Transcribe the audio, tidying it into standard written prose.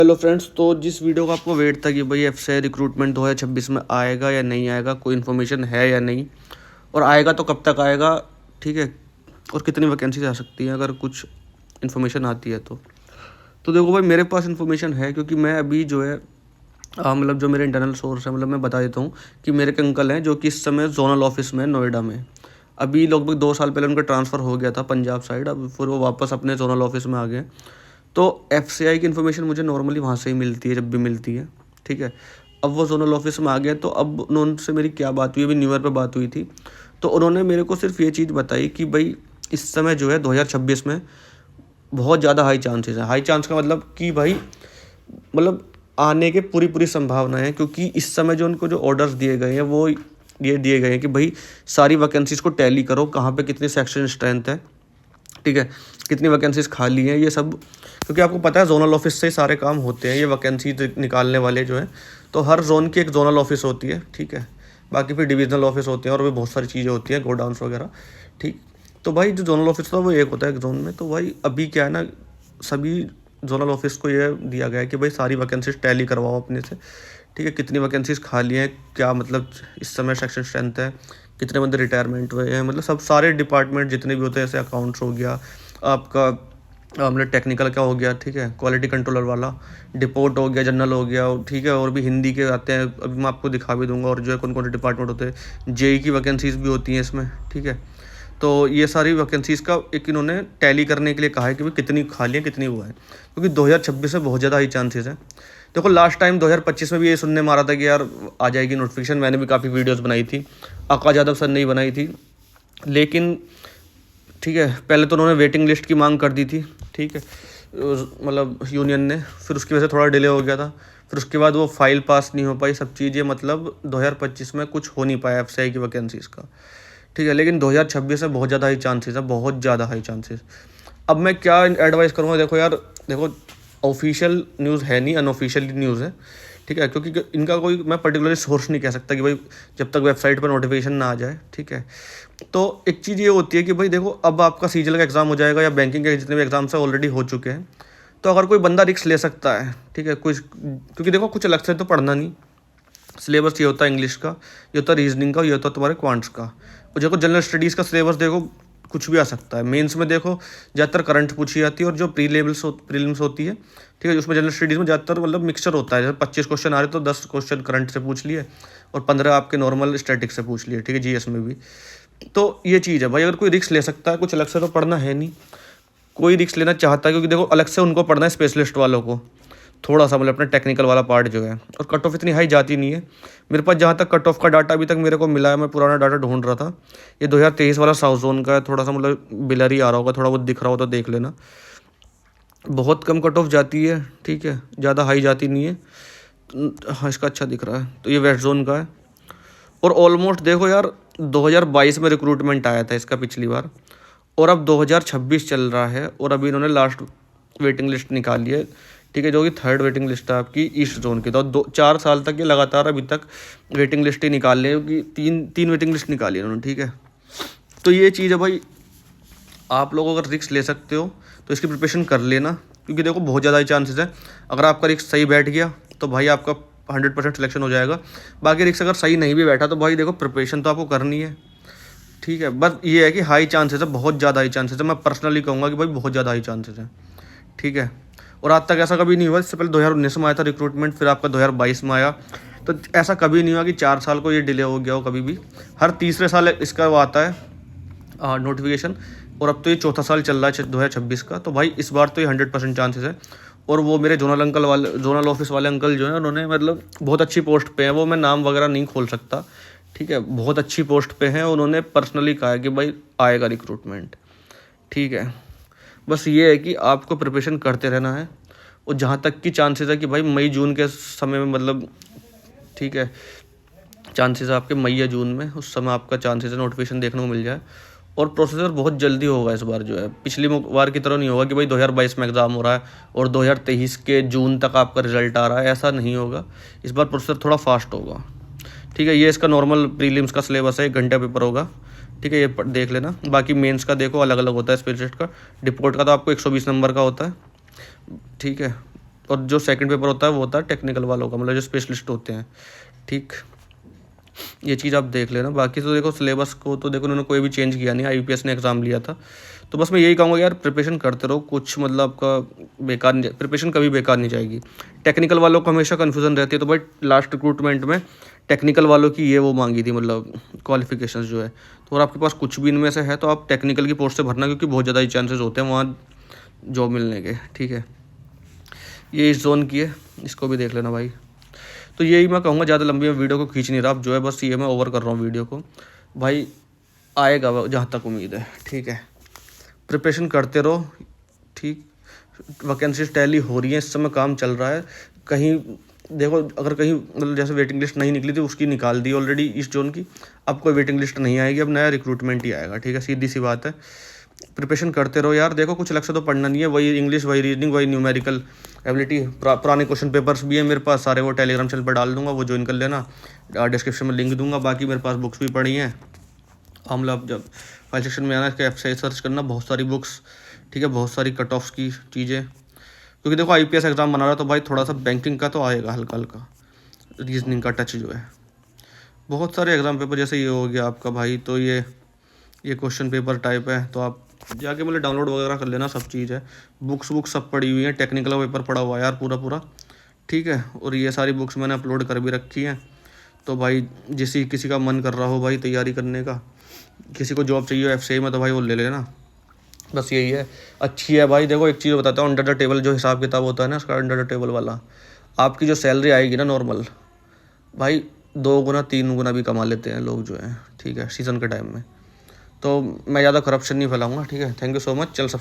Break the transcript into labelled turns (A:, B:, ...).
A: Hello friends, तो जिस video का आपको वेट था कि भाई एफसीआई रिक्रूटमेंट 2026 में आएगा या नहीं आएगा, कोई इन्फॉर्मेशन है या नहीं, और आएगा तो कब तक आएगा, ठीक है, और कितनी वैकेंसीज आ सकती हैं अगर कुछ इन्फॉर्मेशन आती है तो देखो भाई, मेरे पास इन्फॉर्मेशन है क्योंकि मैं अभी जो है मतलब जो मेरे इंटरनल सोर्स है, मतलब मैं बता देता हूँ कि मेरे एक अंकल हैं जो कि इस समय जोनल ऑफिस में नोएडा में। अभी लगभग 2 साल पहले उनका ट्रांसफ़र हो गया था पंजाब साइड, अब फिर वो वापस अपने जोनल ऑफिस में आ गए। तो एफसीआई की इन्फॉर्मेशन मुझे नॉर्मली वहाँ से ही मिलती है, जब भी मिलती है, ठीक है। अब वो जोनल ऑफिस में आ गए, तो अब उनसे मेरी क्या बात हुई, अभी न्यू ईयर पे बात हुई थी। तो उन्होंने मेरे को सिर्फ ये चीज़ बताई कि भाई इस समय जो है 2026 में बहुत ज़्यादा हाई चांसेस है। हाई चांस का मतलब कि भाई मतलब आने के पूरी पूरी संभावना है, क्योंकि इस समय जो उनको जो ऑर्डर्स दिए गए हैं वो ये दिए गए हैं कि भाई सारी वैकेंसीज़ को टैली करो, कहाँ पे कितनी सेक्शन स्ट्रेंथ है, ठीक है, कितनी वैकेंसीज़ खाली हैं, ये सब। क्योंकि आपको पता है जोनल ऑफिस से सारे काम होते हैं, ये वैकेंसी निकालने वाले जो हैं। तो हर जोन की एक जोनल ऑफिस होती है, ठीक है। बाकी फिर डिविजनल ऑफिस होते हैं और भी बहुत सारी चीज़ें होती हैं, गोडाउन्स वगैरह, ठीक। तो भाई जो जोनल ऑफिस था वो एक होता है एक जोन में। तो भाई अभी क्या है ना, सभी जोनल ऑफिस को ये दिया गया है कि भाई सारी वैकेंसीज टैली करवाओ अपने से, ठीक है। कितनी वैकेंसीज खाली हैं, क्या मतलब इस समय सेक्शन स्ट्रेंथ है, कितने बंदे रिटायरमेंट हुए हैं, मतलब सब सारे डिपार्टमेंट जितने भी होते हैं, जैसे अकाउंट्स हो गया आपका, मतलब टेक्निकल का हो गया, ठीक है, क्वालिटी कंट्रोलर वाला, डिपोर्ट हो गया, जनरल हो गया, ठीक है, और भी हिंदी के आते हैं, अभी मैं आपको दिखा भी दूंगा, और जो है कौन कौन से डिपार्टमेंट होते हैं, जेई की वैकेंसीज भी होती हैं इसमें, ठीक है। तो ये सारी वैकेंसीज़ का एक इन्होंने टैली करने के लिए कहा है कि भाई कितनी खाली है, कितनी वो है, क्योंकि 2026 में बहुत ज़्यादा हाई चांसेस है। देखो लास्ट टाइम 2025 में भी ये सुनने में आ रहा था कि यार आ जाएगी नोटिफिकेशन, मैंने भी काफ़ी वीडियोस बनाई थी, आकाश यादव सर ने ही बनाई थी, लेकिन ठीक है, पहले तो उन्होंने वेटिंग लिस्ट की मांग कर दी थी, ठीक है, मतलब यूनियन ने, फिर उसकी वजह से थोड़ा डिले हो गया था, फिर उसके बाद वो फाइल पास नहीं हो पाई, सब चीज़ें, मतलब 2025 में कुछ हो नहीं पाया एफसीआई की वैकेंसीज़ का, ठीक है। लेकिन 2026 में बहुत ज़्यादा हाई चांसेस है, बहुत ज़्यादा हाई चांसेस। अब मैं क्या एडवाइस करूँगा, देखो यार, देखो ऑफिशियल न्यूज़ है नहीं, अनऑफिशियल न्यूज़ है, ठीक है, क्योंकि इनका कोई मैं पर्टिकुलरली सोर्स नहीं कह सकता कि भाई जब तक वेबसाइट पर नोटिफिकेशन ना आ जाए, ठीक है। तो एक चीज़ ये होती है कि भाई देखो, अब आपका सीजीएल का एग्ज़ाम हो जाएगा या बैंकिंग के जितने भी एग्ज़ाम्स हैं ऑलरेडी हो चुके हैं, तो अगर कोई बंदा रिस्क ले सकता है, ठीक है, कुछ, क्योंकि देखो कुछ अलग से तो पढ़ना नहीं, सिलेबस ये होता है इंग्लिश का, ये होता है रीजनिंग का, ये होता है तुम्हारे क्वांट्स का, और देखो जनरल स्टडीज़ का सिलेबस देखो कुछ भी आ सकता है। मेंस में देखो ज़्यादातर करंट पूछी जाती है, और जो प्रीलिम्स होती है, ठीक है, उसमें जनरल स्टडीज़ में ज़्यादातर मतलब मिक्सचर होता है, जैसे 25 क्वेश्चन आ रहे तो 10 क्वेश्चन करंट से पूछ लिए और 15 आपके नॉर्मल स्टैटिक से पूछ लिए, ठीक है, जीएस में भी। तो ये चीज़ है भाई, अगर कोई रिस्क ले सकता है, कुछ अलग से तो पढ़ना है नहीं, कोई रिस्क लेना चाहता है, क्योंकि देखो अलग से उनको पढ़ना है स्पेशलिस्ट वालों को, थोड़ा सा मतलब अपना टेक्निकल वाला पार्ट जो है, और कट ऑफ इतनी हाई जाती नहीं है। मेरे पास जहाँ तक कट ऑफ का डाटा अभी तक मेरे को मिला है, मैं पुराना डाटा ढूंढ रहा था, ये 2023 वाला साउथ जोन का है, थोड़ा सा मतलब बिलर ही आ रहा होगा, थोड़ा बहुत दिख रहा हो तो देख लेना, बहुत कम कट ऑफ जाती है, ठीक है, ज़्यादा हाई जाती नहीं है। हाँ, इसका अच्छा दिख रहा है, तो ये वेस्ट जोन का है। और ऑलमोस्ट देखो यार, 2022 में रिक्रूटमेंट आया था इसका पिछली बार, और अब 2026 चल रहा है, और अभी इन्होंने लास्ट वेटिंग लिस्ट निकाली है, ठीक है, जो कि थर्ड वेटिंग लिस्ट है आपकी ईस्ट जोन की। तो 4 साल तक ये लगातार अभी तक वेटिंग लिस्ट ही निकाल रहे हैं, क्योंकि तीन वेटिंग लिस्ट निकाली है उन्होंने, ठीक है। तो ये चीज़ है भाई, आप लोग अगर रिस्क ले सकते हो तो इसकी प्रिपरेशन कर लेना, क्योंकि देखो बहुत ज़्यादा चांसेस है, अगर आपका रिस्क सही बैठ गया तो भाई आपका 100% सिलेक्शन हो जाएगा। बाकी रिस्क अगर सही नहीं भी बैठा तो भाई देखो प्रिपरेशन तो आपको करनी है, ठीक है। बस ये है कि हाई चांसेस है, बहुत ज़्यादा हाई चांसेस है, मैं पर्सनली कहूँगा कि भाई बहुत ज़्यादा हाई चांसेस है, ठीक है। और आज तक ऐसा कभी नहीं हुआ, इससे पहले 2019 में आया था रिक्रूटमेंट, फिर आपका 2022 में आया, तो ऐसा कभी नहीं हुआ कि 4 साल को ये डिले हो गया हो कभी भी। हर तीसरे साल इसका वो आता है नोटिफिकेशन, और अब तो ये चौथा साल चल रहा है 2026 का, तो भाई इस बार तो ये 100% चांसेस है। और वो मेरे जोनल ऑफिस वाले अंकल जो हैं, उन्होंने मतलब बहुत अच्छी पोस्ट पे हैं, वो मैं नाम वगैरह नहीं खोल सकता, ठीक है, बहुत अच्छी पोस्ट पे हैं, उन्होंने पर्सनली कहा है कि भाई आएगा रिक्रूटमेंट, ठीक है। बस ये है कि आपको प्रिपरेशन करते रहना है, और जहाँ तक की चांसेस है कि भाई मई जून के समय में, मतलब ठीक है, चांसेस है आपके मई या जून में, उस समय आपका चांसेस है नोटिफिकेशन देखने को मिल जाए। और प्रोसेसर बहुत जल्दी होगा इस बार, जो है पिछली बार की तरह नहीं होगा कि भाई 2022 में एग्ज़ाम हो रहा है और 2023 के जून तक आपका रिजल्ट आ रहा है, ऐसा नहीं होगा। इस बार प्रोसेसर थोड़ा फास्ट होगा, ठीक है। ये इसका नॉर्मल प्रीलिम्स का सिलेबस है, 1 घंटे पेपर होगा, ठीक है, ये देख लेना। बाकी मेंस का देखो अलग अलग होता है, स्पेशलिस्ट का, डिपोर्ट का तो आपको 120 नंबर का होता है, ठीक है, और जो सेकंड पेपर होता है वो होता है टेक्निकल वालों का, मतलब जो स्पेशलिस्ट होते हैं। ठीक, ये चीज़ आप देख लेना। बाकी तो देखो सिलेबस को तो देखो उन्होंने कोई भी चेंज किया नहीं, IUPAC ने एग्ज़ाम लिया था। तो बस मैं यही कहूँगा यार, प्रिपरेशन करते रहो, कुछ मतलब आपका बेकार नहीं, प्रिपरेशन कभी बेकार नहीं जाएगी। टेक्निकल वालों को हमेशा कन्फ्यूज़न रहती है, तो भाई लास्ट रिक्रूटमेंट में टेक्निकल वालों की ये वो मांगी थी, मतलब क्वालिफिकेशंस जो है। तो अगर आपके पास कुछ भी इनमें से है तो आप टेक्निकल की पोस्ट से भरना, क्योंकि बहुत ज़्यादा ही चांसेस होते हैं वहाँ जॉब मिलने के। ठीक है, ये इस जोन की है, इसको भी देख लेना भाई। तो यही मैं कहूँगा, ज़्यादा लंबी मैं वीडियो को खींच नहीं रहा, अब जो है बस ये मैं ओवर कर रहा हूँ वीडियो को। भाई आएगा जहाँ तक उम्मीद है। ठीक है, प्रिपरेशन करते रहो। ठीक, वैकेंसीज टैली हो रही हैं, इस समय काम चल रहा है। कहीं देखो, अगर कहीं मतलब जैसे वेटिंग लिस्ट नहीं निकली थी, उसकी निकाल दी ऑलरेडी इस जोन की। अब कोई वेटिंग लिस्ट नहीं आएगी, अब नया रिक्रूटमेंट ही आएगा। ठीक है, सीधी सी बात है। प्रिपरेशन करते रहो यार। देखो कुछ अलग से तो पढ़ना नहीं है, वही इंग्लिश, वही रीजनिंग, वही न्यूमेरिकल एबिलिटी। पुराने क्वेश्चन पेपर्स भी हैं मेरे पास सारे, वो टेलीग्राम चैनल पर डाल दूंगा, वो ज्वाइन कर लेना, डिस्क्रिप्शन में लिंक दूंगा। बाकी मेरे पास बुक्स भी पड़ी हैं, मतलब जब फाइल सेक्शन में आना इसके वेबसाइट सर्च करना, बहुत सारी बुक्स। ठीक है, बहुत सारी कट ऑफ्स की चीज़ें, क्योंकि देखो IPS एग्ज़ाम बना रहा है तो भाई थोड़ा सा बैंकिंग का तो आएगा, हल्का हल्का रीजनिंग का टच जो है। बहुत सारे एग्ज़ाम पेपर, जैसे ये हो गया आपका भाई, तो ये क्वेश्चन पेपर टाइप है, तो आप जाके मतलब डाउनलोड वगैरह कर लेना, सब चीज़ है। बुक्स सब पड़ी हुई हैं, टेक्निकल का पेपर पड़ा हुआ है यार पूरा। ठीक है, और ये सारी बुक्स मैंने अपलोड कर भी रखी हैं। तो भाई किसी का मन कर रहा हो भाई तैयारी करने का, किसी को जॉब चाहिए हो FCI में, तो भाई वो ले लेना। बस यही है, अच्छी है भाई। देखो एक चीज़ बताता हूँ, अंडर द टेबल जो हिसाब किताब होता है ना इसका, अंडर द टेबल वाला, आपकी जो सैलरी आएगी ना नॉर्मल, भाई 2 गुना 3 गुना भी कमा लेते हैं लोग जो हैं। ठीक है, सीज़न के टाइम में। तो मैं ज़्यादा करप्शन नहीं फैलाऊँगा। ठीक है, थैंक यू सो मच। चल सब